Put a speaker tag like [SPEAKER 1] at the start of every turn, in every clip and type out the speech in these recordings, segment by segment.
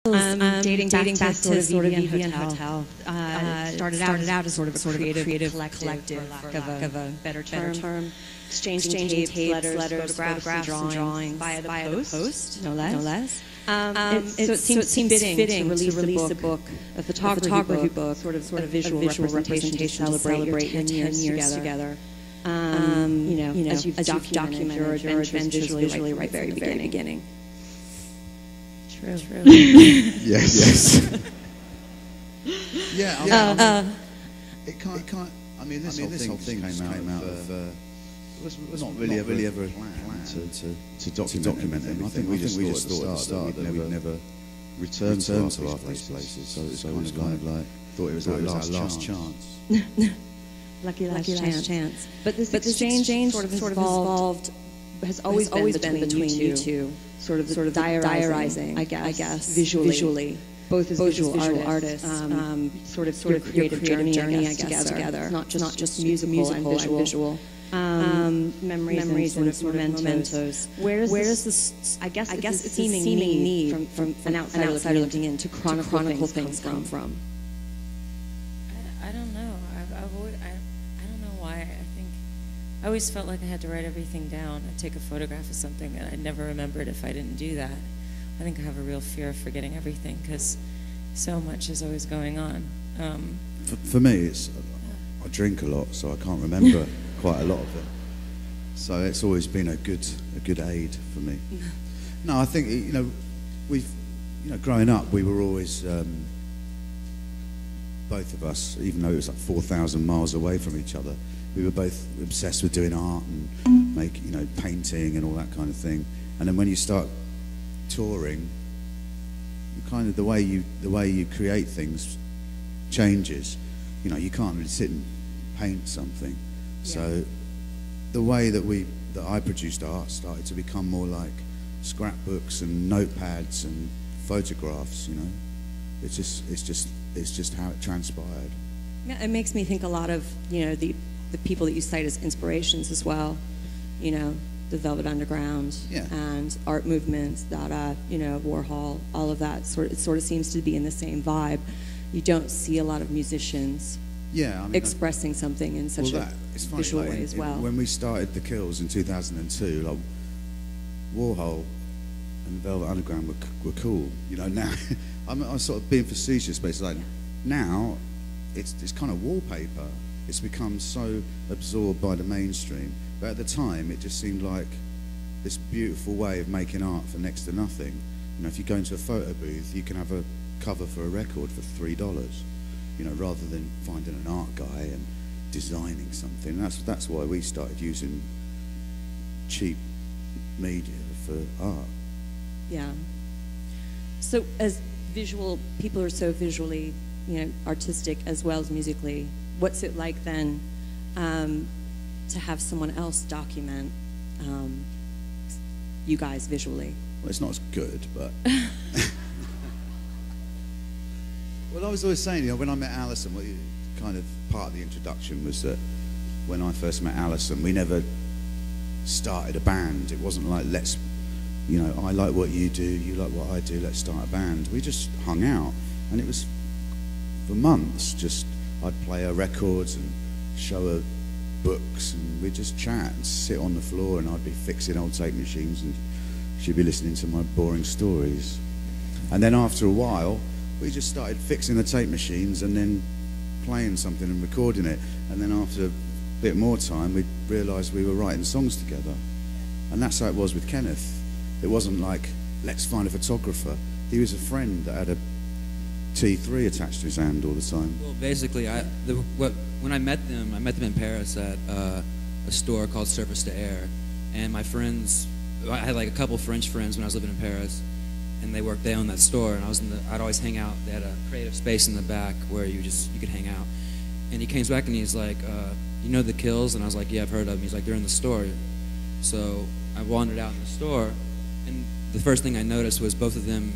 [SPEAKER 1] Dating back to sort of Evian Hotel. Started out as sort of a creative collective, for lack of a better term. Exchanging tapes, letters, photographs, and drawings via the post, no less. So it seemed fitting to release a book, a photography book, sort of a visual representation to celebrate your 10 years together. As you've documented your adventures visually right from the very beginning. True.
[SPEAKER 2] Yes. Yeah. It can't. I mean, this whole thing came out of. It was not really ever a plan to document it. I think we just thought at the start that we'd never return to our places. So it's kind of like thought it was our last chance.
[SPEAKER 1] Lucky last chance. But this exchange sort of evolved. Has always been between you two. Sort of diarizing, I guess, visually. Both as visual artists, sort of creative journey, I guess, together. Not just musical and visual. Memories and sort of mementos. Where does this? I guess it's seeming need from an outsider looking in to chronicle things come from.
[SPEAKER 3] I don't know. I don't know why. I always felt like I had to write everything down. I'd take a photograph of something and I'd never remembered if I didn't do that. I think I have a real fear of forgetting everything because so much is always going on.
[SPEAKER 2] For me, I drink a lot, so I can't remember quite a lot of it. So it's always been a good aid for me. No, I think growing up, we were always both of us, even though it was like 4,000 miles away from each other. We were both obsessed with doing art and painting and all that kind of thing. And then when you start touring, kind of the way you create things changes. You can't really sit and paint something. Yeah. So the way that I produced art started to become more like scrapbooks and notepads and photographs. It's just how it transpired.
[SPEAKER 1] Yeah, it makes me think a lot of the people that you cite as inspirations as well, the Velvet Underground,
[SPEAKER 2] yeah,
[SPEAKER 1] and art movements, Dada, Warhol, all of that. It sort of seems to be in the same vibe. You don't see a lot of musicians, expressing something in such a visual way as well.
[SPEAKER 2] When we started the Kills in 2002, like Warhol and the Velvet Underground were cool. Now I'm sort of being facetious, but it's like now it's kind of wallpaper. It's become so absorbed by the mainstream, but at the time it just seemed like this beautiful way of making art for next to nothing. If you go into a photo booth, you can have a cover for a record for $3, rather than finding an art guy and designing something. That's why we started using cheap media for art.
[SPEAKER 1] Yeah. So as people are so visually, artistic as well as musically, what's it like then to have someone else document you guys visually?
[SPEAKER 2] Well, it's not as good, but... Well, I was always saying, when I met Alison, kind of part of the introduction was that when I first met Alison, we never started a band. It wasn't like, I like what you do, you like what I do, let's start a band. We just hung out, and it was for months just... I'd play her records and show her books, and we'd just chat and sit on the floor, and I'd be fixing old tape machines and she'd be listening to my boring stories. And then after a while, we just started fixing the tape machines and then playing something and recording it. And then after a bit more time, we realised we were writing songs together. And that's how it was with Kenneth. It wasn't like, let's find a photographer. He was a friend that had a T3 attached to his hand all the time.
[SPEAKER 4] Well, basically, when I met them in Paris at a store called Surface to Air, and my friends, I had like a couple French friends when I was living in Paris, and they owned that store, and I'd always hang out. They had a creative space in the back where you could hang out. And he came back and he's like, "You know the Kills?" And I was like, "Yeah, I've heard of them." He's like, "They're in the store." So I wandered out in the store, and the first thing I noticed was both of them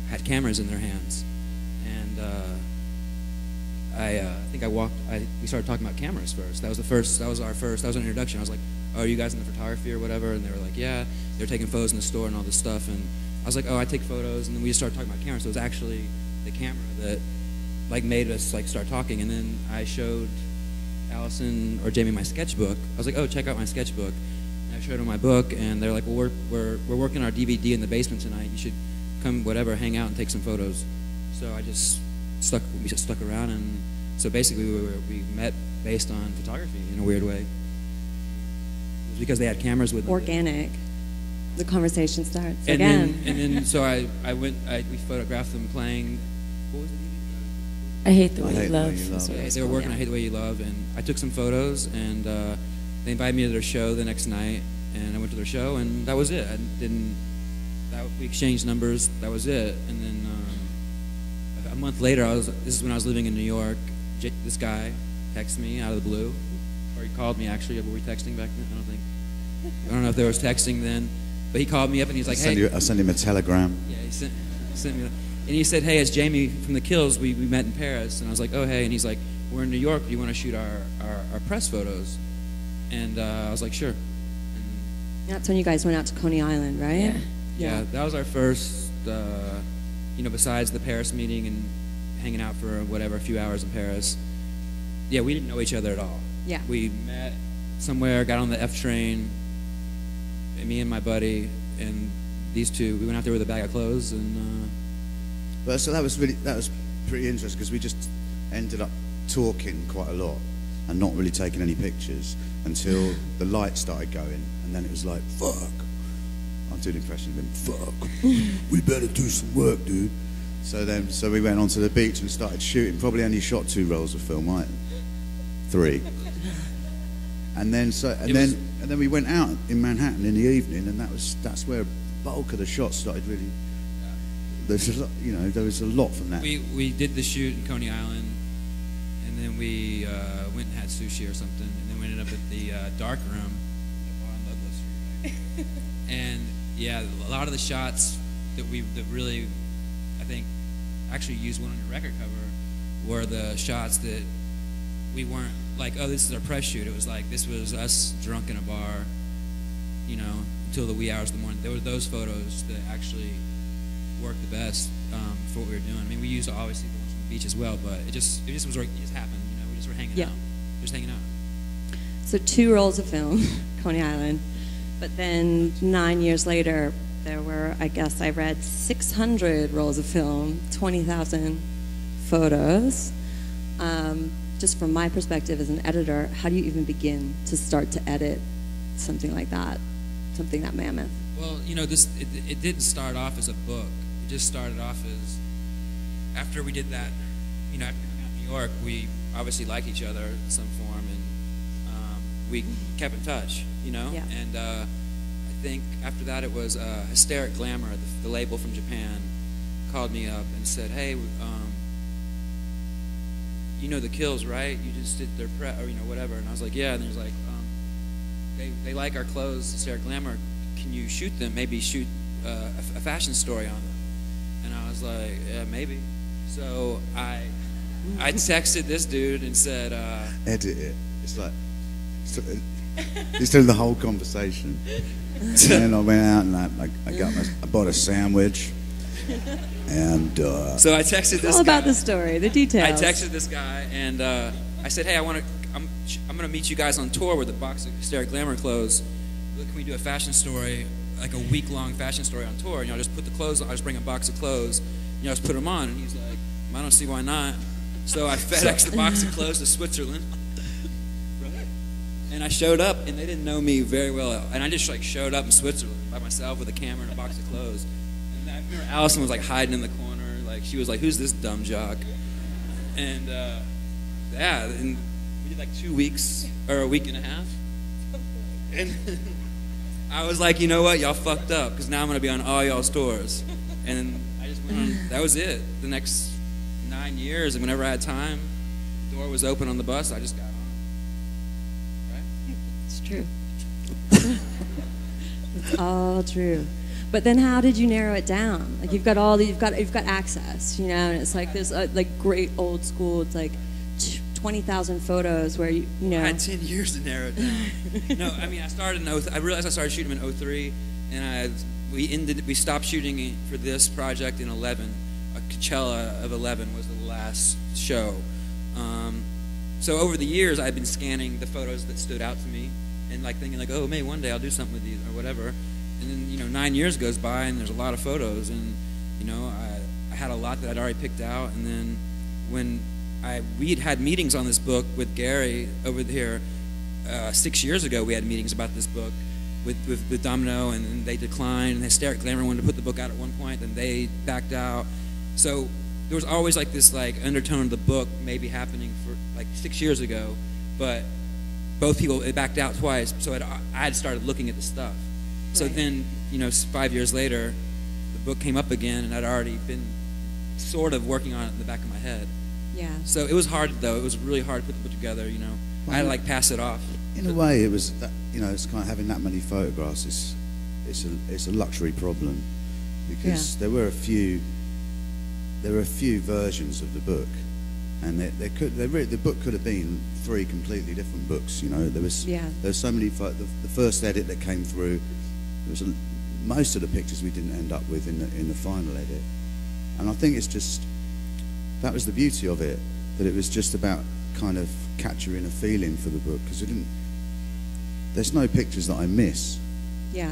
[SPEAKER 4] had cameras in their hands. We started talking about cameras first. That was our introduction. I was like, "Oh, are you guys in the photography or whatever?" And they were like, "Yeah." They were taking photos in the store and all this stuff. And I was like, oh, I take photos, and then we just started talking about cameras. So it was actually the camera that like made us like start talking. And then I showed Allison or Jamie my sketchbook. I was like, oh, check out my sketchbook. And I showed them my book, and they're like, well, we're working our DVD in the basement tonight. You should come, whatever, hang out and take some photos. So we just stuck around, and so basically we met based on photography in a weird way. It was because they had cameras with them.
[SPEAKER 1] Organic. The conversation starts
[SPEAKER 4] and
[SPEAKER 1] again.
[SPEAKER 4] Then so we photographed them playing. What was it?
[SPEAKER 3] I Hate the Way
[SPEAKER 2] I
[SPEAKER 3] You
[SPEAKER 2] Hate the Way
[SPEAKER 3] Love.
[SPEAKER 2] You
[SPEAKER 3] That's
[SPEAKER 2] Love.
[SPEAKER 3] what
[SPEAKER 4] Yeah,
[SPEAKER 3] it's
[SPEAKER 4] they were
[SPEAKER 3] called.
[SPEAKER 4] working on I Hate the Way You Love, and I took some photos, and they invited me to their show the next night, and I went to their show, and that was it. We exchanged numbers, that was it. And then a month later, this is when I was living in New York, this guy texted me out of the blue, or he called me actually. Were we texting back then? I don't know if there was texting then, but he called me up and he's like, hey.
[SPEAKER 2] I sent him a telegram.
[SPEAKER 4] Yeah, he sent me, and he said, hey, it's Jamie from the Kills. We met in Paris, and I was like, oh, hey, and he's like, we're in New York. Do you want to shoot our press photos? And I was like, sure. And
[SPEAKER 1] That's when you guys went out to Coney Island, right?
[SPEAKER 4] yeah, that was our first, besides the Paris meeting and hanging out for whatever, a few hours in Paris. Yeah, we didn't know each other at all.
[SPEAKER 1] Yeah.
[SPEAKER 4] We met somewhere, got on the F train, and me and my buddy, and these two, we went out there with a bag of clothes, and
[SPEAKER 2] But so that was pretty interesting because we just ended up talking quite a lot and not really taking any pictures until the light started going, and then it was like, fuck. I'm doing an impression of him. Fuck. We better do some work, dude. So we went onto the beach and started shooting. Probably only shot 2 rolls of film, right? 3. And then we went out in Manhattan in the evening, and that's where the bulk of the shots started really. There was a lot from that.
[SPEAKER 4] we did the shoot in Coney Island, and then we went and had sushi or something, and then we ended up at the dark room, the bar on Ludlow Street, right? And yeah, a lot of the shots that really, I think, actually used one on your record cover were the shots that we weren't like, oh, this is our press shoot. It was like, this was us drunk in a bar, until the wee hours of the morning. There were those photos that actually worked the best for what we were doing. I mean, we used obviously the ones from the beach as well, but it just happened. We just were hanging out, just hanging out.
[SPEAKER 1] So 2 rolls of film, Coney Island, but then 9 years later, there were, I guess I read 600 rolls of film, 20,000 photos. Just from my perspective as an editor, how do you even begin to start to edit something like that, something that mammoth?
[SPEAKER 4] Well, it didn't start off as a book. It just started off as, after we did that, after we hung out in New York, we obviously liked each other in some form, and we kept in touch,
[SPEAKER 1] Yeah.
[SPEAKER 4] And I think after that it was Hysteric Glamour, the label from Japan, called me up and said, hey, the Kills, right? You just did their prep, or whatever. And I was like, yeah. And there's like, they like our clothes, Hysteric Glamour. Can you shoot them? Maybe shoot a fashion story on them. And I was like, yeah, maybe. So I texted this dude and said,
[SPEAKER 2] Edit it. It's like he's doing the whole conversation. And then I went out and I bought a sandwich. And
[SPEAKER 4] so I texted this
[SPEAKER 1] all
[SPEAKER 4] guy.
[SPEAKER 1] about the story, the details.
[SPEAKER 4] I texted this guy and I said, hey, I'm gonna meet you guys on tour with a box of Hysteric Glamour clothes. Can we do a fashion story, like a week-long fashion story on tour? And I'll just put the clothes on. I'll just bring a box of clothes. And just put them on. And he's like, I don't see why not. So I FedExed the box of clothes to Switzerland. And I showed up, and they didn't know me very well. And I just showed up in Switzerland by myself with a camera and a box of clothes. And I remember Allison was hiding in the corner. She was like, who's this dumb jock? And and we did 2 weeks or a week and a half. And I was like, you know what? Y'all fucked up, because now I'm going to be on all y'all's tours. And I just went on. That was it. The next 9 years, and whenever I had time, the door was open on the bus, I just got on. Right?
[SPEAKER 1] It's true. It's all true. But then how did you narrow it down? You've got access, and it's this great old school, it's 20,000 photos where you know.
[SPEAKER 4] I had 10 years to narrow it down. No, I mean, I realized I started shooting them in 03, and we stopped shooting for this project in 11. Coachella of 11 was the last show. So over the years, I've been scanning the photos that stood out to me, and like thinking like, oh, maybe one day I'll do something with these or whatever. And then 9 years goes by, and there's a lot of photos, and I had a lot that I'd already picked out. And then when we had meetings on this book with Gary over here 6 years ago, we had meetings about this book with Domino, and they declined, and Hysteric Glamour wanted to put the book out at one point, then they backed out. So there was always like this like undertone of the book maybe happening for like 6 years ago, but both people backed out twice. So I had started looking at the stuff. So then 5 years later, the book came up again, and I'd already been sort of working on it in the back of my head.
[SPEAKER 1] Yeah.
[SPEAKER 4] So it was hard though. It was really hard to put the book together. I had to like pass it off.
[SPEAKER 2] In a way, it was that, it's kind of having that many photographs. It's a luxury problem, because there were a few versions of the book, and the book could have been 3 completely different books. There's so many. The first edit that came through, most of the pictures we didn't end up with in the final edit, and I think it's just that was the beauty of it, that it was just about kind of capturing a feeling for the book, because there's no pictures that I miss.
[SPEAKER 1] Yeah.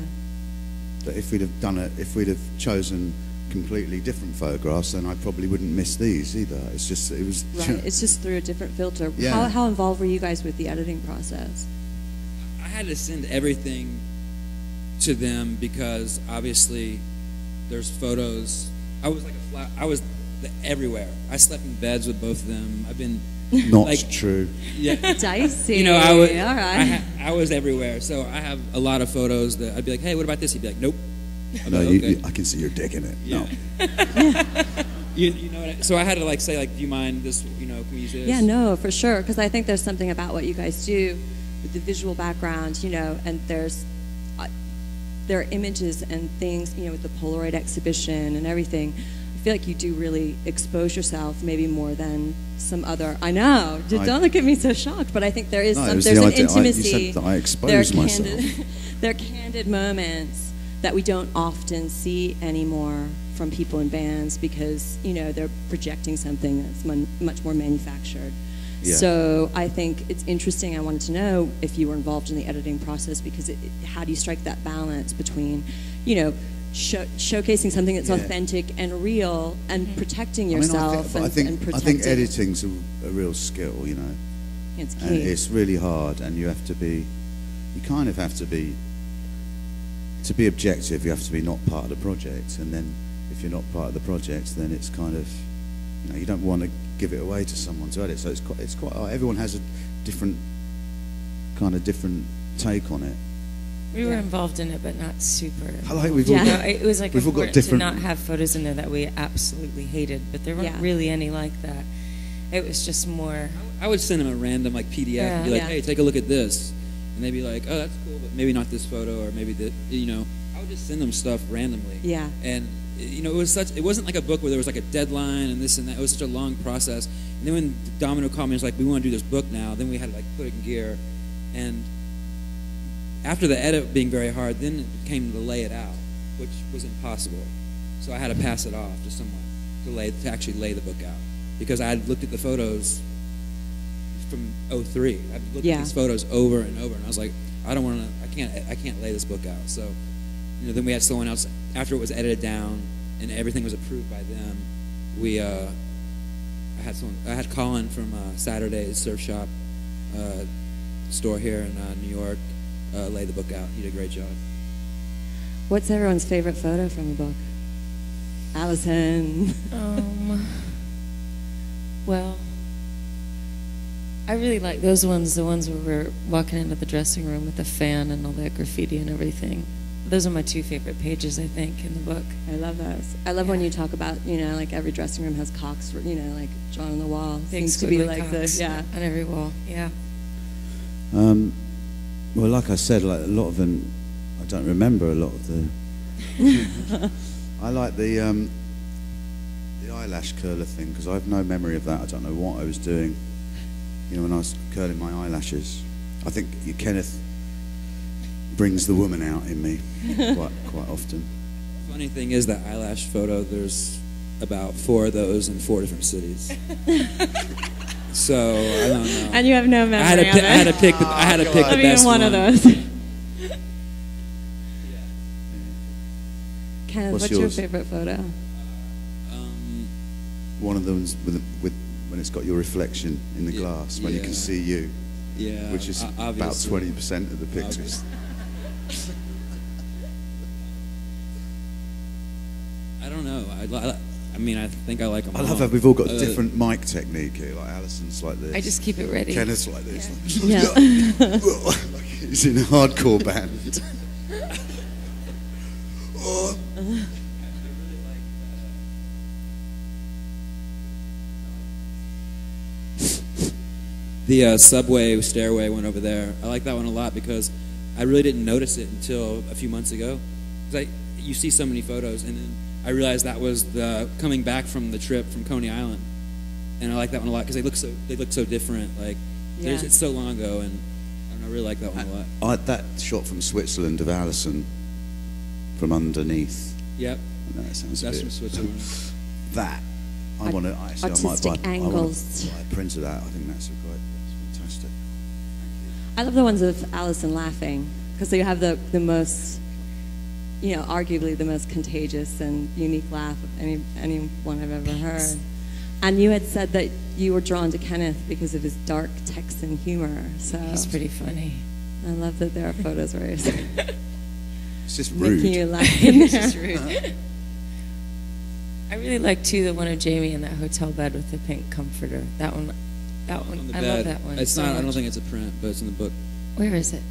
[SPEAKER 2] But if we'd have chosen completely different photographs, then I probably wouldn't miss these either. It's just
[SPEAKER 1] It's just through a different filter.
[SPEAKER 2] Yeah.
[SPEAKER 1] How involved were you guys with the editing process?
[SPEAKER 4] I had to send everything to them, because obviously there's photos. I was everywhere. I slept in beds with both of them. I've been
[SPEAKER 2] not true.
[SPEAKER 1] Yeah. Dicey.
[SPEAKER 4] All
[SPEAKER 1] right.
[SPEAKER 4] I was everywhere. So I have a lot of photos that I'd be like, hey, what about this? He'd be like, nope.
[SPEAKER 2] No,
[SPEAKER 4] okay.
[SPEAKER 2] I can see your dick in it.
[SPEAKER 4] Yeah.
[SPEAKER 2] No.
[SPEAKER 4] So I had to say do you mind this? Can we use this?
[SPEAKER 1] Yeah, no, for sure. Because I think there's something about what you guys do with the visual background, and there are images and things, with the Polaroid exhibition and everything. I feel like you do really expose yourself, maybe more than some other. I know. Don't look at me so shocked, but I think there is there's an intimacy.
[SPEAKER 2] You said that I expose myself.
[SPEAKER 1] There are candid moments that we don't often see anymore from people in bands, because they're projecting something that's much more manufactured. Yeah. So I think it's interesting. I wanted to know if you were involved in the editing process, because how do you strike that balance between showcasing something that's authentic and real, and protecting yourself and protecting.
[SPEAKER 2] I think editing's a real skill,
[SPEAKER 1] It's key.
[SPEAKER 2] And it's really hard, and you kind of have to be objective. You have to be not part of the project, and then if you're not part of the project, then it's kind of, you don't want to give it away to someone to edit. So it's quite everyone has a different take on it.
[SPEAKER 3] We were involved in it, but not super.
[SPEAKER 1] It
[SPEAKER 3] was like important to not have photos in there that we absolutely hated, but there weren't really any like that. It was just more.
[SPEAKER 4] I would send them a random PDF and be like, hey, take a look at this, and they'd be like, oh, that's cool, but maybe not this photo, or maybe that. I would just send them stuff randomly.
[SPEAKER 1] Yeah.
[SPEAKER 4] And it wasn't like a book where there was like a deadline and this and that. It was such a long process. And then when Domino called me and was like, we want to do this book now, then we had to put it in gear. And after the edit being very hard, then it came to lay it out, which was impossible. So I had to pass it off to someone to actually lay the book out, because I had looked at the photos from 2003. I've looked at these photos over and over, and I was like, I can't lay this book out. So, then we had someone else, after it was edited down and everything was approved by them. I had Colin from Saturday's Surf Shop store here in New York lay the book out. He did a great job.
[SPEAKER 1] What's everyone's favorite photo from the book? Allison.
[SPEAKER 3] Well, I really like those ones, the ones where we're walking into the dressing room with the fan and all that graffiti and everything. Those are my 2 favorite pages, I think, in the book.
[SPEAKER 1] I love those. I love when you talk about, every dressing room has cocks, drawn on the wall. Seems to be like this,
[SPEAKER 3] on every wall, yeah.
[SPEAKER 2] Well, like I said, a lot of them, I don't remember a lot of the. I like the eyelash curler thing, because I have no memory of that. I don't know what I was doing, when I was curling my eyelashes. I think Kenneth brings the woman out in me quite often.
[SPEAKER 4] funny thing is that eyelash photo, there's about 4 of those in 4 different cities. So I don't know.
[SPEAKER 1] And you have no memory.
[SPEAKER 4] I had to pick the best
[SPEAKER 1] one of those. Kenneth, what's your favorite photo?
[SPEAKER 2] One of those with when it's got your reflection in the glass, when you can see you.
[SPEAKER 4] Yeah,
[SPEAKER 2] which is about 20% of the pictures.
[SPEAKER 4] I don't know. I mean, I think I like them.
[SPEAKER 2] I love how we've all got a different mic technique here. Like Alison's like this.
[SPEAKER 3] I just keep it ready.
[SPEAKER 2] Kenneth's like this.
[SPEAKER 1] Yeah.
[SPEAKER 2] Like he's in a hardcore band. Oh.
[SPEAKER 4] The subway stairway one over there. I like that one a lot because I really didn't notice it until a few months ago. You see so many photos, and then I realized that was the coming back from the trip from Coney Island, and I like that one a lot because they look so different. Like it's so long ago, and I don't know, I really like that one a lot.
[SPEAKER 2] That shot from Switzerland of Alison from underneath.
[SPEAKER 4] Yep,
[SPEAKER 2] that sounds
[SPEAKER 4] that's
[SPEAKER 2] a bit,
[SPEAKER 4] from Switzerland.
[SPEAKER 2] That I want to actually.
[SPEAKER 1] Artistic angles.
[SPEAKER 2] I print of that. I think that's fantastic.
[SPEAKER 1] I love the ones of Alison laughing because they have the most, arguably the most contagious and unique laugh of anyone I've ever heard. And you had said that you were drawn to Kenneth because of his dark Texan humor. So
[SPEAKER 3] he's pretty funny.
[SPEAKER 1] I love that there are photos where he's
[SPEAKER 2] it's just rude.
[SPEAKER 1] making you laugh. It's
[SPEAKER 3] just rude. I really like too the one of Jamie in that hotel bed with the pink comforter. That one. I love that one.
[SPEAKER 4] It's not. I don't think it's a print, but it's in the book.
[SPEAKER 3] Where is it?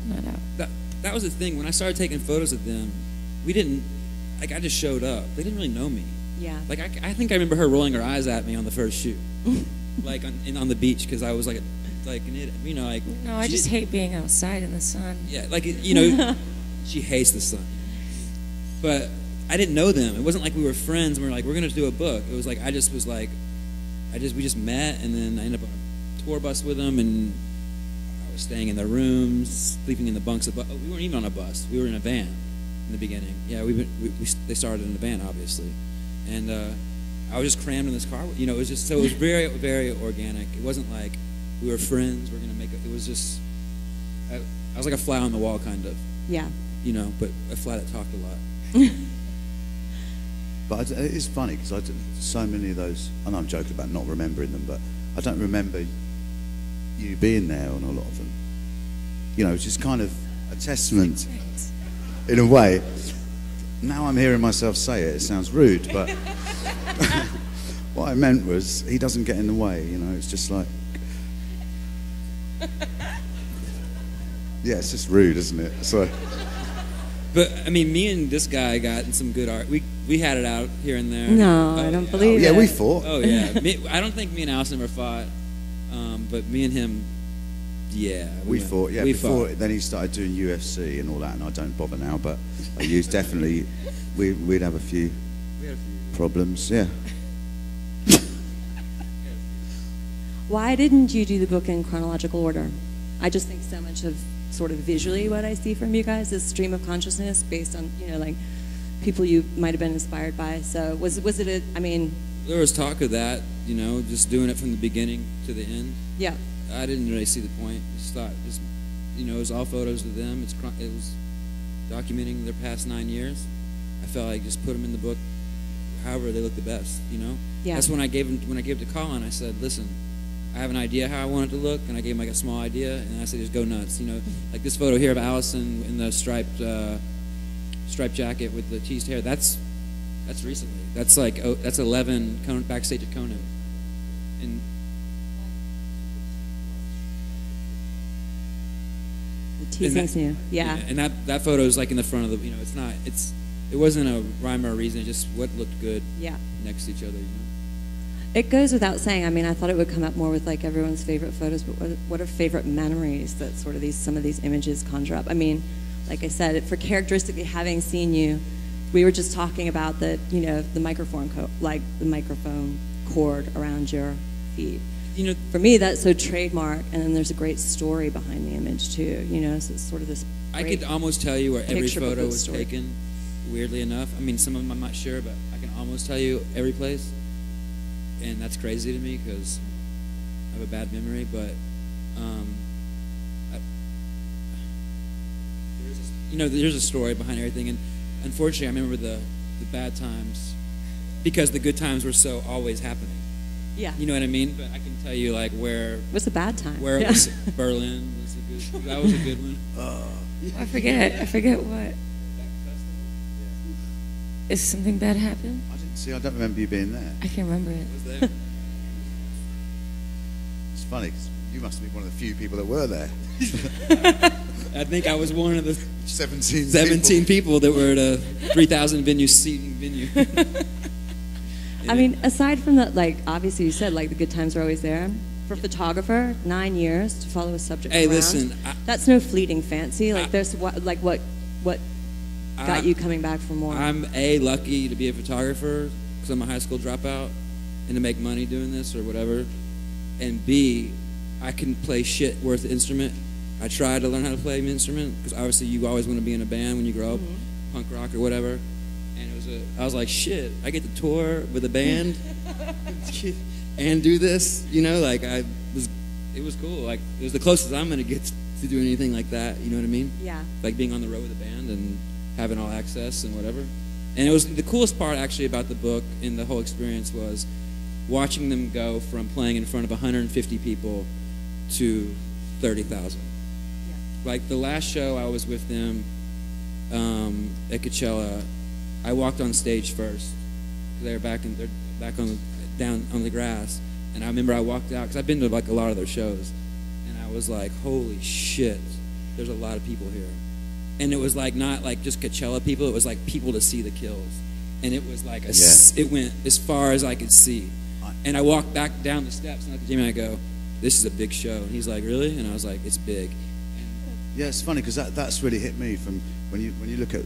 [SPEAKER 3] Not out.
[SPEAKER 4] That was the thing. When I started taking photos of them, we didn't. I just showed up. They didn't really know me.
[SPEAKER 1] Yeah.
[SPEAKER 4] I think I remember her rolling her eyes at me on the first shoot, on the beach because I was like an idiot.
[SPEAKER 3] No, I just hate being outside in the sun.
[SPEAKER 4] Yeah, she hates the sun. But I didn't know them. It wasn't like we were friends and we're like, we're going to do a book. It was like, we just met, and then I ended up on a tour bus with them, and I was staying in their rooms, sleeping in the bunks. We weren't even on a bus. We were in a van in the beginning. Yeah, they started in a van, obviously. And I was just crammed in this car. It was just, so it was very, very organic. It wasn't like we were friends, we're going to make it. It was just, I was like a fly on the wall, kind of.
[SPEAKER 1] Yeah.
[SPEAKER 4] But a fly that talked a lot.
[SPEAKER 2] But it is funny because I did so many of those. I know I'm joking about not remembering them, but I don't remember you being there on a lot of them. It's just kind of a testament, in a way. Now I'm hearing myself say it. It sounds rude, but what I meant was he doesn't get in the way. It's just like, yeah, it's just rude, isn't it? So.
[SPEAKER 4] But I mean, me and this guy got in some good art. We had it out here and there.
[SPEAKER 1] No, I don't believe it.
[SPEAKER 2] Yeah, we fought.
[SPEAKER 4] Oh yeah, I don't think me and Alison ever fought, but me and him, yeah,
[SPEAKER 2] we fought. Yeah, before
[SPEAKER 4] fought.
[SPEAKER 2] Then he started doing UFC and all that, and I don't bother now. But I used definitely. We'd have a few problems. Yeah.
[SPEAKER 1] Why didn't you do the book in chronological order? I just think so much of sort of visually what I see from you guys is stream of consciousness based on, people you might have been inspired by. So was it
[SPEAKER 4] there was talk of that, just doing it from the beginning to the end.
[SPEAKER 1] Yeah.
[SPEAKER 4] I didn't really see the point. Just thought, it was all photos of them. It was documenting their past 9 years. I felt like just put them in the book, however they look the best.
[SPEAKER 1] Yeah.
[SPEAKER 4] That's when I gave it to Colin. I said, listen, I have an idea how I want it to look, and I gave him a small idea, and I said, just go nuts. Like this photo here of Alison in the striped jacket with the teased hair. That's recently. That's 11 backstage at Conan. And
[SPEAKER 1] the teasing's new. Yeah.
[SPEAKER 4] And that photo is like in the front of the. It wasn't a rhyme or a reason. It just what looked good.
[SPEAKER 1] Yeah.
[SPEAKER 4] Next to each other.
[SPEAKER 1] It goes without saying. I thought it would come up more with like everyone's favorite photos, but what are favorite memories that sort of some of these images conjure up? Like I said, for characteristically having seen you, we were just talking about the microphone cord around your feet. For me, that's so trademark, and then there's a great story behind the image too. So it's sort of this.
[SPEAKER 4] I could almost tell you where every photo was taken weirdly enough. I mean, some of them I'm not sure, but I can almost tell you every place. And that's crazy to me because I have a bad memory, but there's a story behind everything, and unfortunately I remember the bad times because the good times were so always happening.
[SPEAKER 1] Yeah.
[SPEAKER 4] You know what I mean? But I can tell you like where...
[SPEAKER 1] What's a bad time?
[SPEAKER 4] Where it was Berlin that was a good one.
[SPEAKER 3] I forget what. Is something bad happen?
[SPEAKER 2] I don't remember you being there.
[SPEAKER 3] I can't remember it.
[SPEAKER 4] I was there.
[SPEAKER 2] It's funny because you must be one of the few people that were there.
[SPEAKER 4] I think I was one of the
[SPEAKER 2] 17
[SPEAKER 4] people that were at a 3,000 venue seating venue.
[SPEAKER 1] I mean, aside from that, like, obviously you said, like, the good times are always there. For a photographer, 9 years to follow a subject around.
[SPEAKER 4] Listen.
[SPEAKER 1] That's no fleeting fancy. Like, what got you coming back for more?
[SPEAKER 4] I'm lucky to be a photographer because I'm a high school dropout and to make money doing this or whatever. And B, I can play shit worth instrument. I tried to learn how to play an instrument because obviously you always want to be in a band when you grow up, punk rock or whatever. And I was like, shit, I get to tour with a band and do this, like it was cool. Like it was the closest I'm going to get to doing anything like that, you know what I mean?
[SPEAKER 1] Yeah. Like
[SPEAKER 4] being on the road with a band and having all access and whatever. And it was the coolest part actually about the book and the whole experience was watching them go from playing in front of 150 people to 30,000. Yeah. Like the last show I was with them at Coachella, I walked on stage first. They're back down on the grass, and I remember I walked out because I've been to like a lot of their shows, and I was like, holy shit, there's a lot of people here. And it was like not like just Coachella people, it was like people to see the Kills. And it was like it went as far as I could see. And I walked back down the steps and I looked at Jimmy and I go, this is a big show. And he's like, really? And I was like, it's big.
[SPEAKER 2] Yeah, it's funny because that's really hit me from when you look at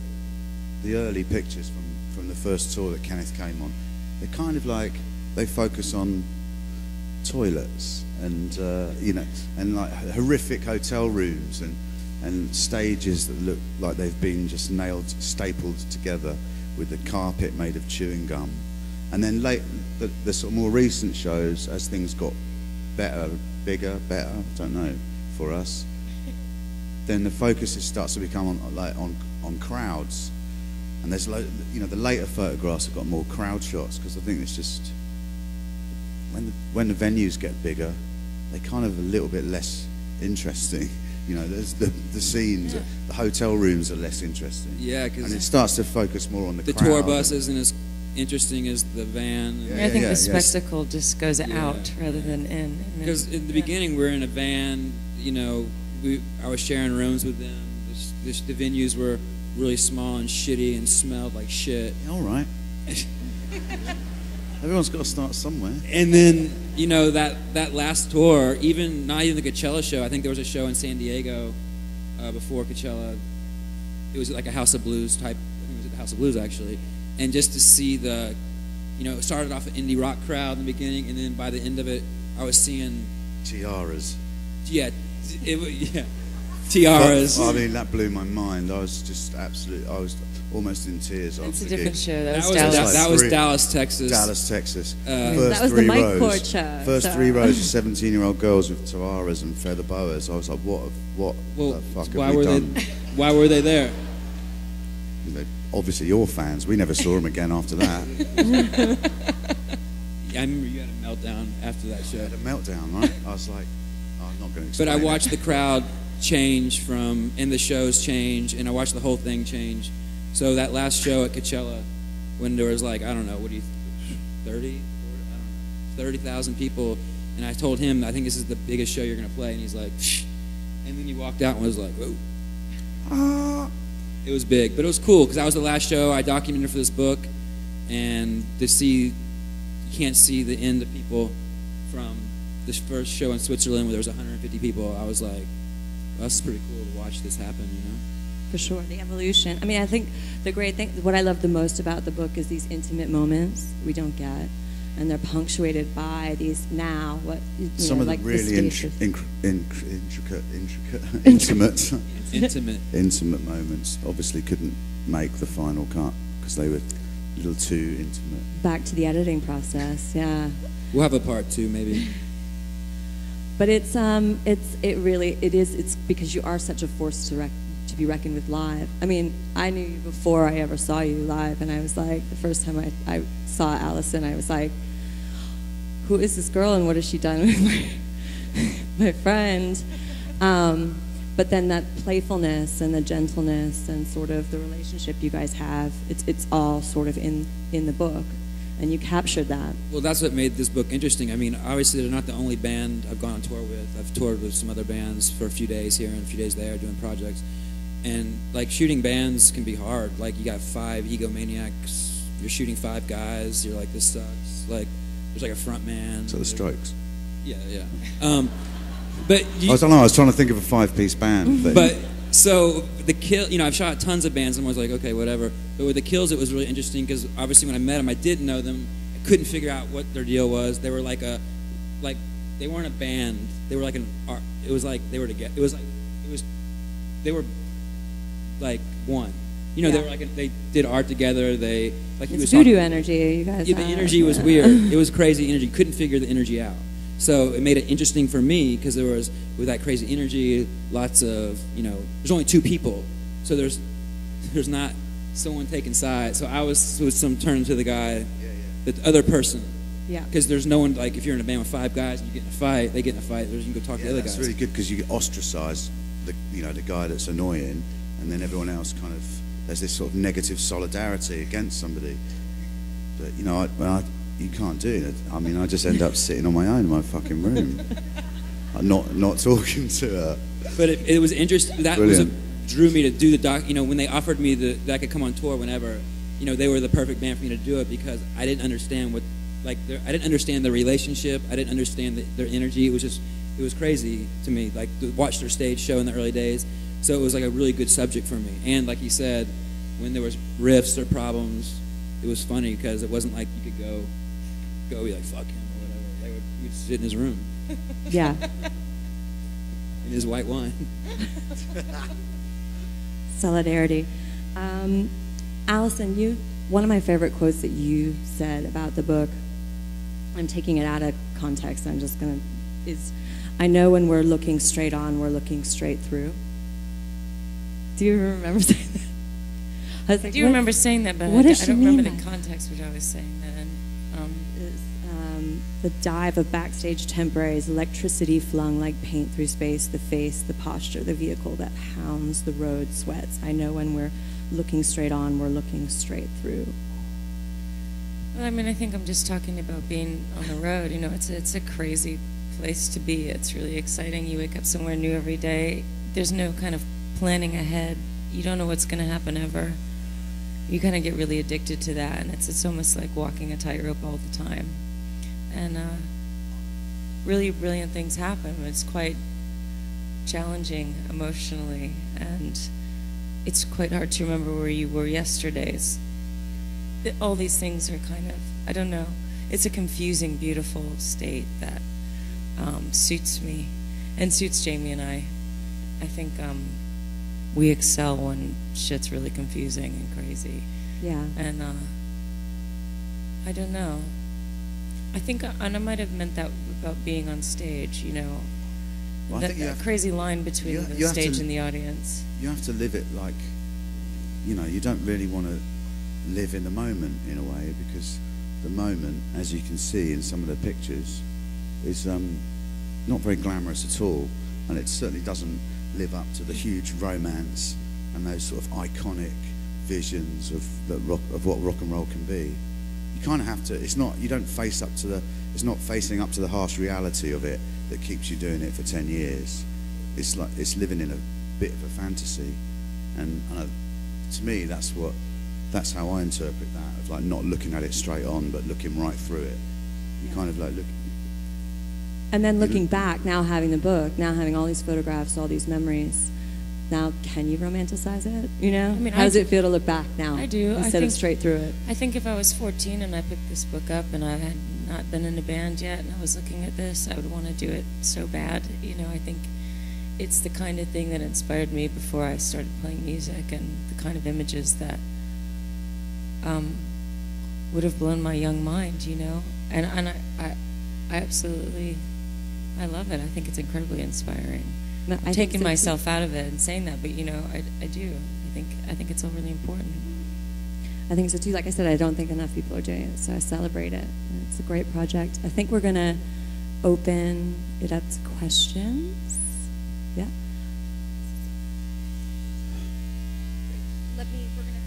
[SPEAKER 2] the early pictures from the first tour that Kenneth came on. They're kind of like they focus on toilets and and like horrific hotel rooms and stages that look like they've been just stapled together with the carpet made of chewing gum. And then the sort of more recent shows, as things got better, bigger, better, I don't know, for us, then the focus starts to become on crowds. And there's the later photographs have got more crowd shots because I think it's just when the venues get bigger, they're kind of a little bit less interesting. There's the scenes, the hotel rooms are less interesting.
[SPEAKER 4] Yeah,
[SPEAKER 2] and it starts to focus more on the crowd.
[SPEAKER 4] Tour bus isn't as interesting as the van.
[SPEAKER 3] I think the spectacle just goes out rather than in.
[SPEAKER 4] Because in the beginning, we're in a van. I was sharing rooms with them. The venues were really small and shitty and smelled like shit.
[SPEAKER 2] All right. Everyone's got to start somewhere.
[SPEAKER 4] And then, that last tour, not even the Coachella show, I think there was a show in San Diego before Coachella. It was like a House of Blues type, I think it was at the House of Blues actually. And just to see it started off an indie rock crowd in the beginning, and then by the end of it, I was seeing...
[SPEAKER 2] Tiaras.
[SPEAKER 4] Yeah, Tiaras.
[SPEAKER 2] I mean, that blew my mind. I was just I was almost in tears.
[SPEAKER 3] It's a different show. That
[SPEAKER 4] was Dallas, Texas.
[SPEAKER 2] Dallas, Texas.
[SPEAKER 1] That was the Mike Ford show.
[SPEAKER 2] First 3 rows of 17-year-old girls with tiaras and feather boas. I was like, what the fuck have we done?
[SPEAKER 4] Why were they there?
[SPEAKER 2] Obviously, you're fans. We never saw them again after that.
[SPEAKER 4] I remember you had a meltdown after that show.
[SPEAKER 2] I had a meltdown, right? I was like, I'm not going to explain.
[SPEAKER 4] But I watched the crowd change and the shows change, and I watched the whole thing change. So that last show at Coachella, when there was like, I don't know, 30,000 people, and I told him, I think this is the biggest show you're going to play, and he's like, shh. And then he walked out and was like, whoa. It was big, but it was cool because that was the last show I documented for this book, and you can't see the end of people from this first show in Switzerland where there was 150 people. I was like, well, this is pretty cool to watch this happen,
[SPEAKER 1] For sure, the evolution. I mean, I think the great thing, what I love the most about the book is these intimate moments we don't get. and they're punctuated by these now what
[SPEAKER 2] some of
[SPEAKER 1] like
[SPEAKER 2] the really intimate moments obviously couldn't make the final cut because they were a little too intimate.
[SPEAKER 1] Back to the editing process, yeah.
[SPEAKER 4] We'll have a part 2 maybe.
[SPEAKER 1] But it's because you are such a force to be reckoned with live. I mean, I knew you before I ever saw you live, and I was like, the first time I saw Allison, I was like, who is this girl and what has she done with my friend? But then that playfulness and the gentleness and sort of the relationship you guys have, it's all sort of in the book. And you captured that. Well,
[SPEAKER 4] that's what made this book interesting. I mean, obviously they're not the only band I've gone on tour with. I've toured with some other bands for a few days here and a few days there doing projects. And, like, shooting bands can be hard. Like, you got 5 egomaniacs. You're shooting 5 guys. You're like, this sucks. Like, there's, like, a front man.
[SPEAKER 2] So the Strokes.
[SPEAKER 4] Yeah, yeah. But
[SPEAKER 2] I don't know. I was trying to think of a 5-piece band.
[SPEAKER 4] But so the Kill, I've shot tons of bands and I was like, okay, whatever. But with the Kills, it was really interesting because obviously when I met them, I didn't know them. I couldn't figure out what their deal was. They were like they weren't a band. They were like an art. It was like they were together. They were like one. They were like they did art together. They like
[SPEAKER 1] it's voodoo energy. You guys.
[SPEAKER 4] Yeah, the energy was weird. It was crazy energy. Couldn't figure the energy out. So it made it interesting for me because there was, with that crazy energy, lots of, there's only 2 people. So there's not someone taking sides. So I was some turn to the guy, the other person.
[SPEAKER 1] Yeah.
[SPEAKER 4] Because there's no one, like if you're in a band with 5 guys and you get in a fight, they get in a fight, you can go talk to the other guys.
[SPEAKER 2] That's really good because you ostracize the guy that's annoying, and then everyone else kind of, there's this sort of negative solidarity against somebody. But, you can't do it. I mean, I just end up sitting on my own in my fucking room, not talking to her.
[SPEAKER 4] But it was interesting. That was drew me to do the doc. When they offered me that I could come on tour whenever, they were the perfect band for me to do it because I didn't understand I didn't understand the relationship. I didn't understand their energy. It was crazy to me. Like to watch their stage show in the early days. So it was like a really good subject for me. And like you said, when there was riffs or problems, it was funny because it wasn't like you could go be like, fuck him or whatever. We'd sit in his room.
[SPEAKER 1] Yeah.
[SPEAKER 4] In his white wine.
[SPEAKER 1] Solidarity. Allison, one of my favorite quotes that you said about the book, I'm taking it out of context, I'm just going to, is, I know when we're looking straight on, we're looking straight through. Do you remember saying that?
[SPEAKER 3] I do remember saying that, but I don't remember the context which I was saying that in.
[SPEAKER 1] The dive of backstage temporaries, electricity flung like paint through space, the face, the posture, the vehicle that hounds the road sweats. I know when we're looking straight on, we're looking straight through.
[SPEAKER 3] Well, I mean, I think I'm just talking about being on the road. It's a crazy place to be. It's really exciting. You wake up somewhere new every day. There's no kind of planning ahead. You don't know what's going to happen ever. You kind of get really addicted to that, and it's almost like walking a tightrope all the time. And really brilliant things happen. It's quite challenging emotionally, and it's quite hard to remember where you were yesterday's. All these things are kind of, I don't know, it's a confusing, beautiful state that suits me and suits Jamie and I. I think we excel when shit's really confusing and crazy.
[SPEAKER 1] Yeah.
[SPEAKER 3] And I don't know. I think I might have meant that about being on stage,
[SPEAKER 2] Well,
[SPEAKER 3] that crazy line between the stage and the audience.
[SPEAKER 2] You have to live it like, you don't really want to live in the moment in a way, because the moment, as you can see in some of the pictures, is not very glamorous at all, and it certainly doesn't live up to the huge romance and those sort of iconic visions of what rock and roll can be. You kind of have to. It's not. You don't face up to the. It's not facing up to the harsh reality of it that keeps you doing it for 10 years. It's like it's living in a bit of a fantasy, and to me, that's how I interpret that. Of like not looking at it straight on, but looking right through it. You kind of like look.
[SPEAKER 1] And then looking back, now having the book, now having all these photographs, all these memories. Now, can you romanticize it? I mean, how does it feel to look back now?
[SPEAKER 3] I do.
[SPEAKER 1] Instead of straight through it.
[SPEAKER 3] I think if I was 14 and I picked this book up and I had not been in a band yet and I was looking at this, I would want to do it so bad. You know, I think it's the kind of thing that inspired me before I started playing music, and the kind of images that would have blown my young mind, you know. And I absolutely, I love it. I think it's incredibly inspiring.
[SPEAKER 1] No,
[SPEAKER 3] I'm taking myself out of it and saying that, but you know, I do. I think it's all really important.
[SPEAKER 1] I think so too. Like I said, I don't think enough people are doing it, so I celebrate it. And it's a great project. I think we're gonna open it up to questions. Yeah.
[SPEAKER 5] We're gonna.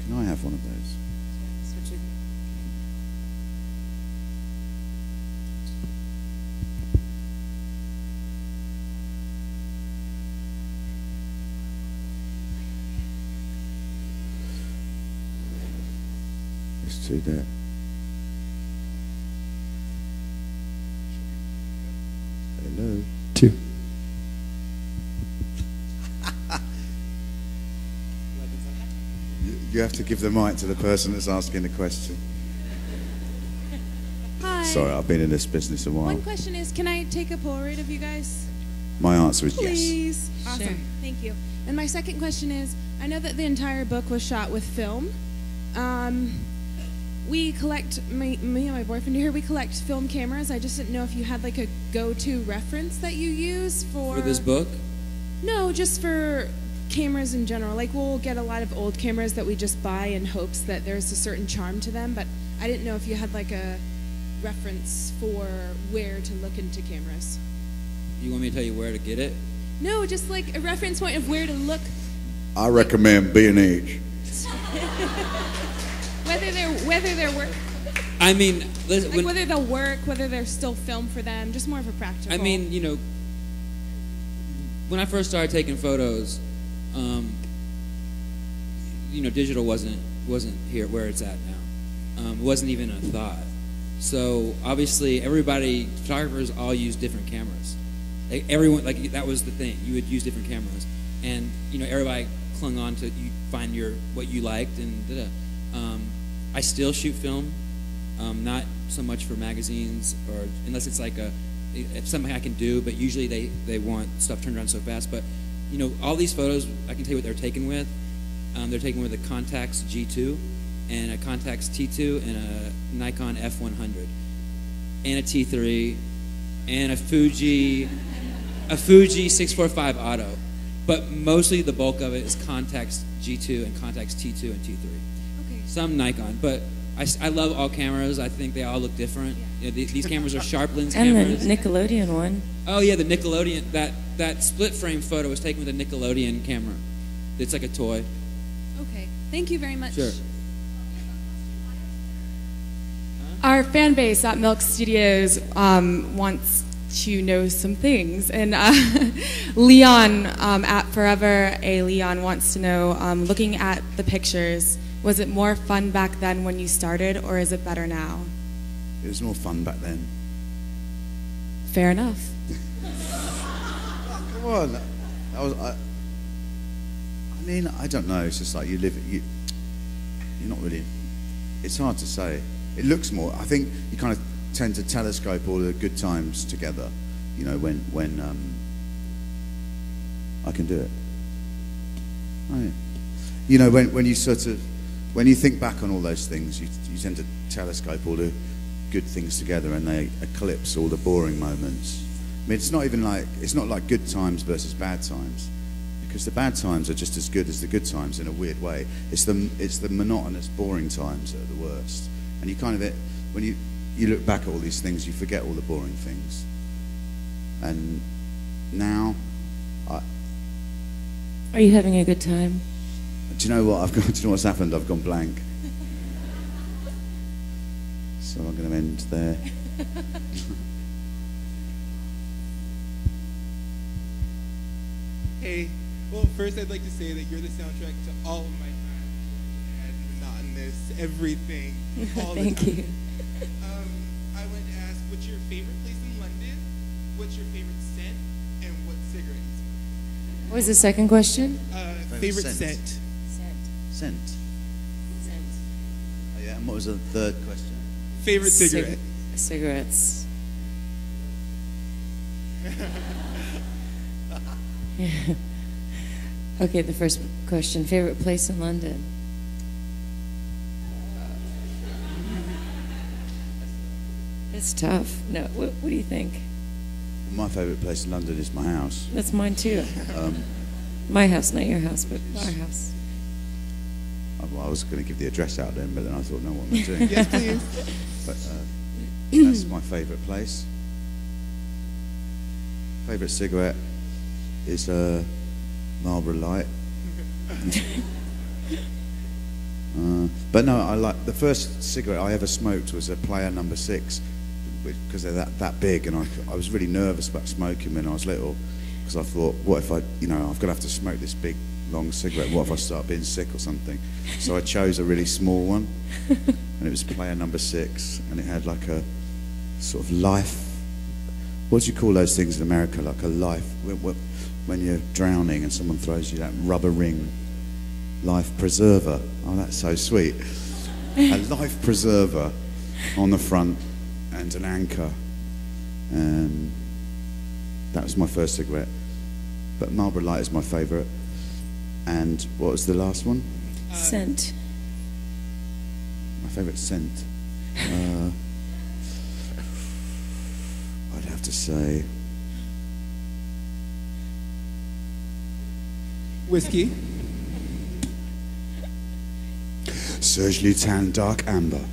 [SPEAKER 2] Can I have one of those? Let's do that. Hello.
[SPEAKER 6] Two.
[SPEAKER 2] You have to give the mic to the person that's asking the question.
[SPEAKER 5] Hi.
[SPEAKER 2] Sorry, I've been in this business a while.
[SPEAKER 5] One question is, can I take a Polaroid of you guys?
[SPEAKER 2] My answer is yes.
[SPEAKER 5] Please. Awesome.
[SPEAKER 3] Sure.
[SPEAKER 5] Thank you. And my second question is, I know that the entire book was shot with film. We collect, me and my boyfriend here, we collect film cameras. I just didn't know if you had like a go-to reference that you use for
[SPEAKER 4] For this book?
[SPEAKER 5] No, just for cameras in general. Like, we'll get a lot of old cameras that we just buy in hopes that there's a certain charm to them, but I didn't know if you had like a reference for where to look into cameras.
[SPEAKER 4] You want me to tell you where to get it?
[SPEAKER 5] No, just like a reference point of where to look.
[SPEAKER 2] I recommend B&H.
[SPEAKER 5] Whether they're work,
[SPEAKER 4] I mean, listen,
[SPEAKER 5] like whether they'll work, whether they're still film for them, just more of a practical.
[SPEAKER 4] I mean, you know, when I first started taking photos, you know, digital wasn't here where it's at now. It wasn't even a thought. So obviously, photographers all use different cameras. Like everyone, like that was the thing. You would use different cameras, and you know, everybody clung on to you find what you liked, and I still shoot film, not so much for magazines or unless it's like it's something I can do. But usually they want stuff turned around so fast. But you know, all these photos, I can tell you what they're taken with. They're taken with a Contax G2 and a Contax T2 and a Nikon F100 and a T3 and a Fuji 645 Auto. But mostly the bulk of it is Contax G2 and Contax T2 and T3.
[SPEAKER 5] Okay.
[SPEAKER 4] Some Nikon, but I love all cameras. I think they all look different. You know, these cameras are sharp lens cameras.
[SPEAKER 3] And the Nickelodeon one.
[SPEAKER 4] Oh yeah, the Nickelodeon. That split frame photo was taken with a Nickelodeon camera. It's like a toy.
[SPEAKER 5] Okay. Thank you very much.
[SPEAKER 4] Sure.
[SPEAKER 7] Our fan base at Milk Studios wants to know some things, and Leon at Forever A Leon wants to know, looking at the pictures, was it more fun back then when you started, or is it better now?
[SPEAKER 2] It was more fun back then.
[SPEAKER 7] Fair enough.
[SPEAKER 2] Come on. I mean, I don't know. It's just like you're not really. It's hard to say. It looks more. I think you kind of tend to telescope all the good times together. You know, when I can do it. Oh, yeah. You know, when you think back on all those things, you tend to telescope all the good things together, and they eclipse all the boring moments. I mean, it's not like good times versus bad times, because the bad times are just as good as the good times in a weird way. It's the monotonous, boring times that are the worst. And you kind of, when you look back at all these things, you forget all the boring things. And now,
[SPEAKER 3] Are you having a good time?
[SPEAKER 2] do you know what? Do you know what's happened? I've gone blank. So I'm going to end there.
[SPEAKER 6] Hey, well, first I'd like to say that you're the soundtrack to all of my time and monotonous everything all the time.
[SPEAKER 3] Thank you.
[SPEAKER 6] I wanted to ask, what's your favorite place in London? What's your favorite scent? And what cigarette you smoke?
[SPEAKER 3] What was the second question?
[SPEAKER 6] Favorite
[SPEAKER 2] scent.
[SPEAKER 6] scent.
[SPEAKER 2] Scent. Oh, yeah, and what was the third question?
[SPEAKER 6] Favorite cigarette.
[SPEAKER 3] Cigarettes. Yeah. Okay, the first question. Favorite place in London? It's tough. No, what do you think?
[SPEAKER 2] My favourite place in London is my house.
[SPEAKER 3] That's mine too. My house, not your house, but our house.
[SPEAKER 2] Well, I was going to give the address out then, but then I thought, no, what am I doing?
[SPEAKER 6] Yes, please.
[SPEAKER 2] But that's my favourite place. Favourite cigarette is Marlboro Light. But no, I like the first cigarette I ever smoked was a Player No. 6 because they're that big, and I was really nervous about smoking when I was little because I thought, what if I'm going to have to smoke this big long cigarette? What if I start being sick or something? So I chose a really small one, and it was Player No. 6, and it had like a sort of life. What do you call those things in America? Like a life when you're drowning and someone throws you that rubber ring, life preserver. Oh, that's so sweet. A life preserver on the front and an anchor, and that was my first cigarette. But Marlboro Light is my favourite. And what was the last one?
[SPEAKER 3] Scent.
[SPEAKER 2] My favourite scent. I'd have to say
[SPEAKER 6] Whiskey.
[SPEAKER 2] Serge Lutin Dark Amber.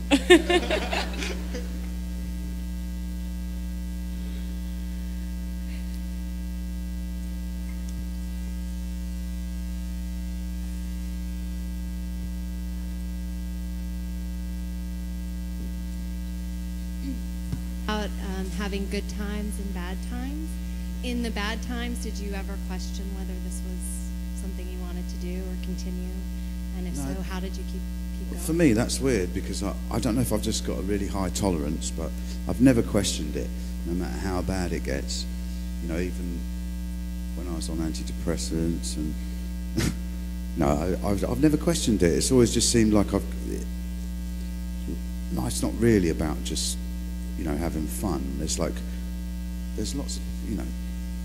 [SPEAKER 1] About having good times and bad times. In the bad times, did you ever question whether this was something you wanted to do or continue? And if
[SPEAKER 2] No.
[SPEAKER 1] so, how did you keep going?
[SPEAKER 2] For me, that's weird because I don't know if I've just got a really high tolerance, but I've never questioned it, no matter how bad it gets. You know, even when I was on antidepressants, and no, I've never questioned it. It's always just seemed like life's not really about just having fun. There's lots of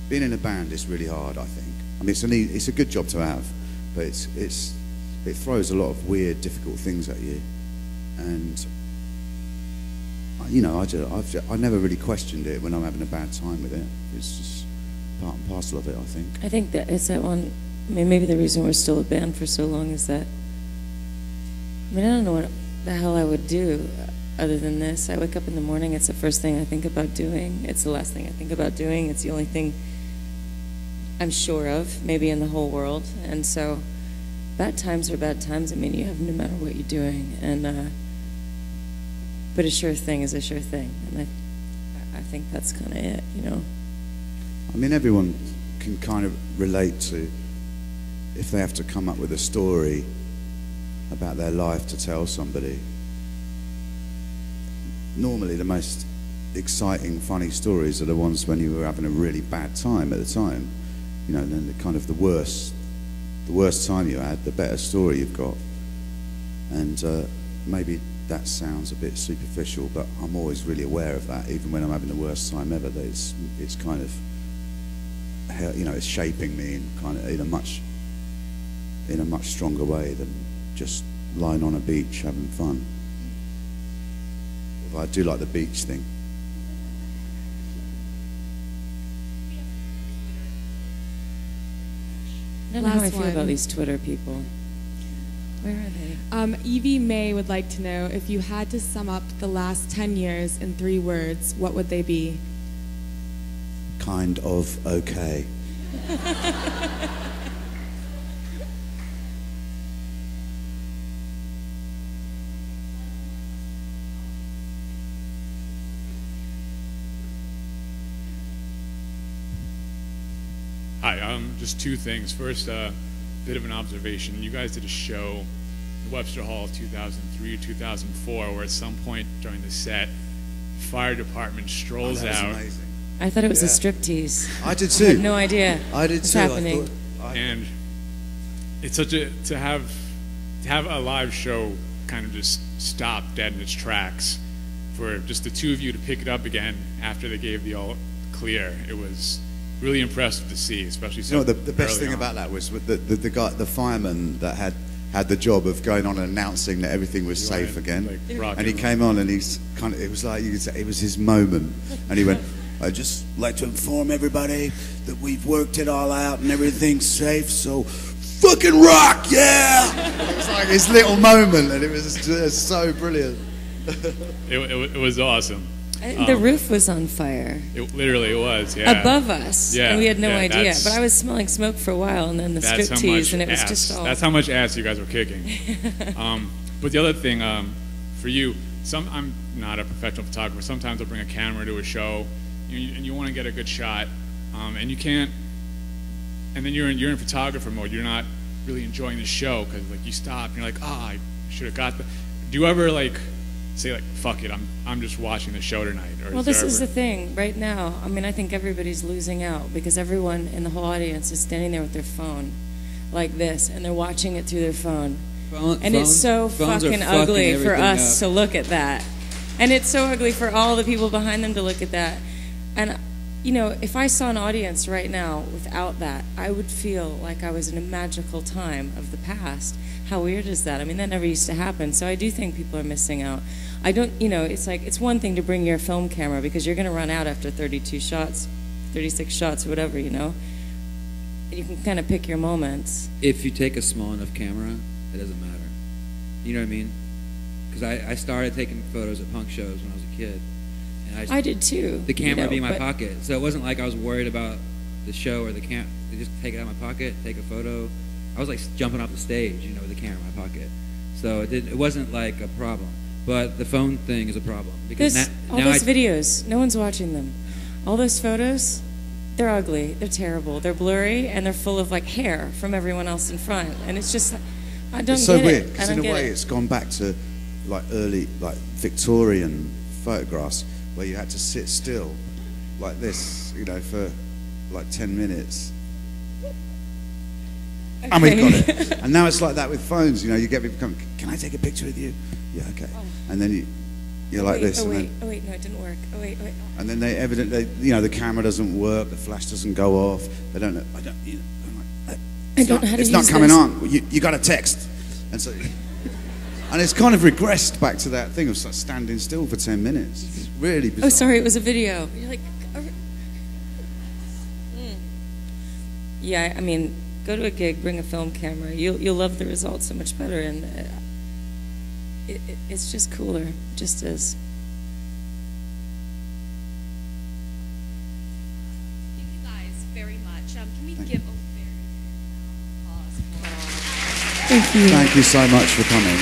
[SPEAKER 2] being in a band is really hard. I think. I mean, it's a good job to have, but it throws a lot of weird, difficult things at you, and I never really questioned it when I'm having a bad time with it. It's just part and parcel of it, I think.
[SPEAKER 3] I think that it's that one. I mean, maybe the reason we're still a band for so long is that. I mean, I don't know what the hell I would do other than this. I wake up in the morning. It's the first thing I think about doing. It's the last thing I think about doing. It's the only thing I'm sure of, maybe in the whole world. And so, bad times are bad times. I mean, you have no matter what you're doing, and but a sure thing is a sure thing, and I think that's kind of it,
[SPEAKER 2] I mean, everyone can kind of relate to if they have to come up with a story about their life to tell somebody. Normally, the most exciting, funny stories are the ones when you were having a really bad time at the time. Then the worst time you had, the better story you've got. And maybe that sounds a bit superficial, but I'm always really aware of that, even when I'm having the worst time ever. That it's kind of, it's shaping me in a much stronger way than just lying on a beach having fun. Although I do like the beach thing.
[SPEAKER 3] I don't know how I
[SPEAKER 7] Last
[SPEAKER 3] feel
[SPEAKER 7] one.
[SPEAKER 3] about these Twitter people. Where are they?
[SPEAKER 7] Evie May would like to know if you had to sum up the last 10 years in 3 words, what would they be?
[SPEAKER 2] Kind of okay.
[SPEAKER 8] Hi, just two things. First, bit of an observation. You guys did a show, the Webster Hall 2003 or 2004, where at some point during the set, the fire department strolls out.
[SPEAKER 2] Amazing.
[SPEAKER 3] I thought it was a striptease.
[SPEAKER 2] I did
[SPEAKER 3] I
[SPEAKER 2] too.
[SPEAKER 3] had no idea.
[SPEAKER 2] I did
[SPEAKER 3] what's
[SPEAKER 2] too.
[SPEAKER 3] happening.
[SPEAKER 8] And it's such a to have a live show kind of just stop dead in its tracks for just the two of you to pick it up again after they gave the all clear. It was really impressive to see, especially so.
[SPEAKER 2] You know, the best
[SPEAKER 8] early
[SPEAKER 2] thing
[SPEAKER 8] on.
[SPEAKER 2] about that was with the guy, the fireman that had the job of going on and announcing that everything was safe again.
[SPEAKER 8] Like, rock
[SPEAKER 2] And he
[SPEAKER 8] and
[SPEAKER 2] came on and he's kind of, it was like you could say it was his moment. And he went, "I'd just like to inform everybody that we've worked it all out and everything's safe, so fucking rock, yeah!" It was like his little moment, and it was just so brilliant.
[SPEAKER 8] It was awesome.
[SPEAKER 3] The roof was on fire.
[SPEAKER 8] It literally was, yeah.
[SPEAKER 3] Above us.
[SPEAKER 8] Yeah,
[SPEAKER 3] And we had no
[SPEAKER 8] yeah,
[SPEAKER 3] idea.
[SPEAKER 8] that's-
[SPEAKER 3] But I was smelling smoke for a while, and then the
[SPEAKER 8] That's how
[SPEAKER 3] striptease,
[SPEAKER 8] much
[SPEAKER 3] and it was
[SPEAKER 8] ass.
[SPEAKER 3] just all.
[SPEAKER 8] That's how much ass you guys were kicking. But the other thing, for you, I'm not a professional photographer. Sometimes I'll bring a camera to a show, and you want to get a good shot, and you can't. And then you're in photographer mode. You're not really enjoying the show because like you stop and you're like, I should have got the. Do you ever like say like, fuck it, I'm just watching the show tonight? Or
[SPEAKER 3] Well, this is the thing right now. I mean, I think everybody's losing out because everyone in the whole audience is standing there with their phone like this, and they're watching it through their phone. And it's so fucking ugly for us to look at that. And it's so ugly for all the people behind them to look at that. And, you know, if I saw an audience right now without that, I would feel like I was in a magical time of the past. How weird is that? I mean, that never used to happen. So I do think people are missing out. I don't, you know, it's like, it's one thing to bring your film camera because you're going to run out after 32 shots, 36 shots, or whatever, you know. And you can kind of pick your moments.
[SPEAKER 4] If you take a small enough camera, it doesn't matter. You know what I mean? Because I started taking photos at punk shows when I was a kid. And
[SPEAKER 3] I did too.
[SPEAKER 4] The camera
[SPEAKER 3] you know,
[SPEAKER 4] would be in my
[SPEAKER 3] but-
[SPEAKER 4] pocket. So it wasn't like I was worried about the show or the camp. They just take it out of my pocket, take a photo. I was like jumping off the stage, you know, with the camera in my pocket. So it wasn't like a problem. But the phone thing is a problem. Because
[SPEAKER 3] All those videos, no one's watching them. All those photos, they're ugly, they're terrible, they're blurry, and they're full of like hair from everyone else in front. And it's just, I don't
[SPEAKER 2] It's so
[SPEAKER 3] get
[SPEAKER 2] weird
[SPEAKER 3] it. I
[SPEAKER 2] because
[SPEAKER 3] don't
[SPEAKER 2] in a
[SPEAKER 3] get
[SPEAKER 2] way
[SPEAKER 3] it.
[SPEAKER 2] it's gone back to like early like Victorian photographs where you had to sit still like this, you know, for like 10 minutes. And we've got it. And now it's like that with phones, you know, you get people coming, "Can I take a picture with you?" "Yeah, okay." And then you're like this.
[SPEAKER 3] Oh
[SPEAKER 2] and
[SPEAKER 3] wait,
[SPEAKER 2] then,
[SPEAKER 3] oh wait, no, it didn't work. Oh wait, wait.
[SPEAKER 2] and then they evidently, you know, the camera doesn't work, the flash doesn't go off. They don't know. You know, I'm like,
[SPEAKER 3] I don't know how to
[SPEAKER 2] it's not
[SPEAKER 3] use
[SPEAKER 2] coming
[SPEAKER 3] this.
[SPEAKER 2] on. You got a text. And so, and it's kind of regressed back to that thing of sort of standing still for 10 minutes. It's really bizarre.
[SPEAKER 3] Oh, sorry, it was a video. You're like, yeah, I mean, go to a gig, bring a film camera. You'll love the results so much better, and it's just cooler, just is.
[SPEAKER 1] Thank you guys very much. Can we give a very applause for
[SPEAKER 3] Thank you.
[SPEAKER 2] Thank you so much for coming.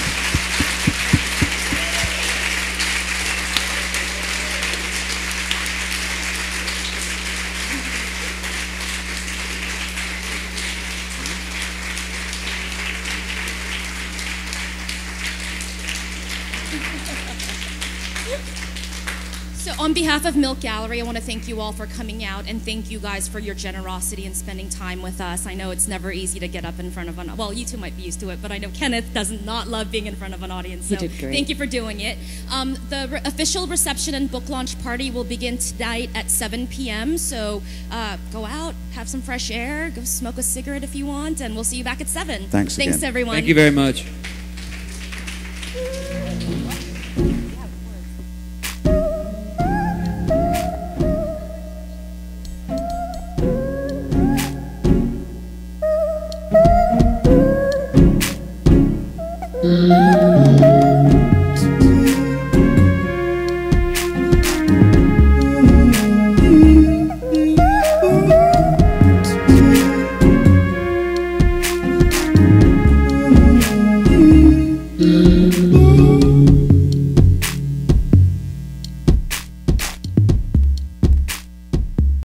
[SPEAKER 1] So on behalf of Milk Gallery, I want to thank you all for coming out and thank you guys for your generosity and spending time with us. I know it's never easy to get up in front of an, well, you two might be used to it, but I know Kenneth does not love being in front of an audience. So
[SPEAKER 3] He did great.
[SPEAKER 1] thank you for doing it. The official reception and book launch party will begin tonight at 7 p.m. So go out, have some fresh air, go smoke a cigarette if you want, and we'll see you back at 7.
[SPEAKER 2] Thanks
[SPEAKER 1] Thanks,
[SPEAKER 2] again.
[SPEAKER 1] everyone.
[SPEAKER 4] Thank you very much.
[SPEAKER 9] Mm-hmm.